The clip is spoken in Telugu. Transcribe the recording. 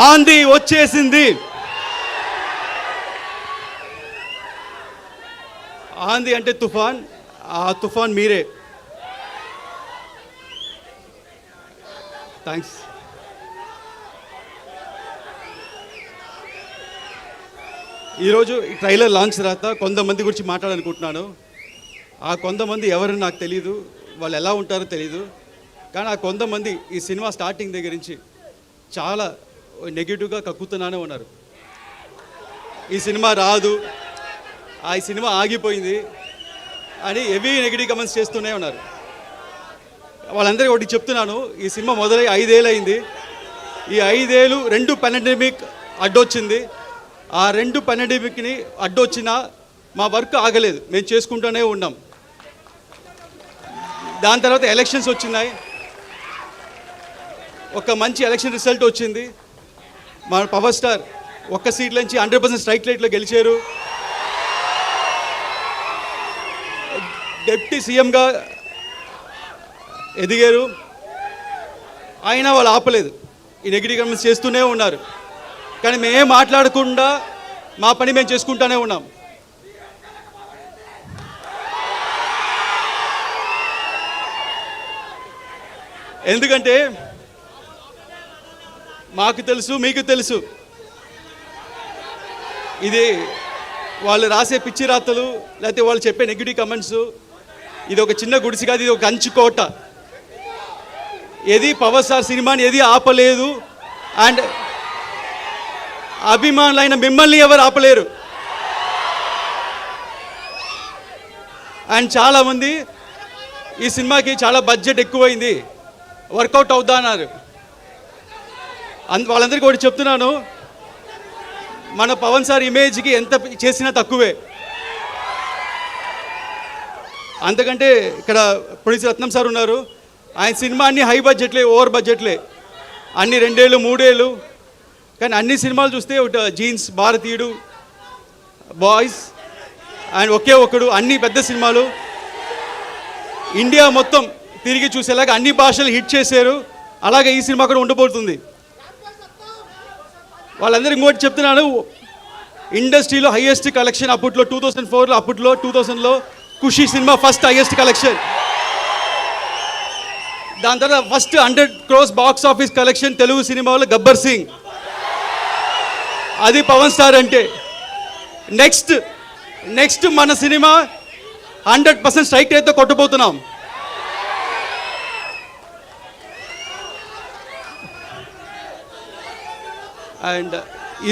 ఆంధీ వచ్చేసింది. ఆంధీ అంటే తుఫాన్, ఆ తుఫాన్ మీరే. థ్యాంక్స్. ఈరోజు ఈ ట్రైలర్ లాంచ్ తర్వాత కొంతమంది గురించి మాట్లాడాలనుకుంటున్నాను. ఆ కొంతమంది ఎవరు నాకు తెలీదు, వాళ్ళు ఎలా ఉంటారో తెలీదు. కానీ ఆ కొంతమంది ఈ సినిమా స్టార్టింగ్ దగ్గర నుంచి చాలా నెగిటివ్గా కక్కుతున్నానే ఉన్నారు. ఈ సినిమా రాదు, ఈ సినిమా ఆగిపోయింది అని హెవీ నెగిటివ్ కమెంట్స్ చేస్తూనే ఉన్నారు. వాళ్ళందరికీ ఒకటి చెప్తున్నాను, ఈ సినిమా మొదలై 5 ఏళ్ళు అయింది. ఈ 5 ఏళ్ళు 2 పాండమిక్ అడ్డొచ్చింది. ఆ 2 పాండమిక్ని అడ్డొచ్చినా మా వర్క్ ఆగలేదు, మేము చేసుకుంటూనే ఉన్నాం. దాని తర్వాత ఎలక్షన్స్ వచ్చినాయి, ఒక మంచి ఎలక్షన్ రిజల్ట్ వచ్చింది. మా పవర్ స్టార్ ఒక్క సీట్ నుంచి 100% స్ట్రైక్ రేట్లో గెలిచారు. డిప్యూటీ సీఎంగా ఎదిగారు. అయినా వాళ్ళు ఆపలేదు, ఈ నెగిటివ్ కమెంట్స్ చేస్తూనే ఉన్నారు. కానీ మేమేం మాట్లాడకుండా మా పని మేము చేసుకుంటూనే ఉన్నాం. ఎందుకంటే మాకు తెలుసు, మీకు తెలుసు, ఇది వాళ్ళు రాసే పిచ్చి రాతలు లేకపోతే వాళ్ళు చెప్పే నెగిటివ్ కమెంట్స్, ఇది ఒక చిన్న గుడిసి కాదు, ఇది ఒక కంచుకోట. ఏది పవర్ స్టార్ సినిమాని ఏది ఆపలేదు. అండ్ అభిమానులైన మిమ్మల్ని ఎవరు ఆపలేరు. అండ్ చాలామంది ఈ సినిమాకి చాలా బడ్జెట్ ఎక్కువైంది, వర్కౌట్ అవుతా అన్నారు. వాళ్ళందరికీ ఒకటి చెప్తున్నాను, మన పవన్ సార్ ఇమేజ్కి ఎంత చేసినా తక్కువే. అంతకంటే ఇక్కడ ప్రొడ్యూసర్ రత్నం సార్ ఉన్నారు, ఆయన సినిమా అన్ని హై బడ్జెట్లే, ఓవర్ బడ్జెట్లే, అన్ని 2 ఏళ్ళు 3 ఏళ్ళు. కానీ అన్ని సినిమాలు చూస్తే ఒకటి జీన్స్, భారతీయుడు, బాయ్స్ అండ్ ఒకే ఒకడు, అన్ని పెద్ద సినిమాలు ఇండియా మొత్తం తిరిగి చూసేలాగా అన్ని భాషలు హిట్ చేశారు. అలాగే ఈ సినిమా కూడా ఉండబోతుంది. వాళ్ళందరూ ఇంకోటి చెప్తున్నాను, ఇండస్ట్రీలో హైయెస్ట్ కలెక్షన్ అప్పట్లో 2004లో, అప్పట్లో 2000లో ఖుషి సినిమా ఫస్ట్ హైయెస్ట్ కలెక్షన్. దాని తర్వాత first 100 crores box office collection Telugu సినిమాలో గబ్బర్ సింగ్. అది పవన్ స్టార్ అంటే. నెక్స్ట్ మన సినిమా 100% స్ట్రైక్ రేట్తో కొట్టబోతున్నాం. అండ్ ఈ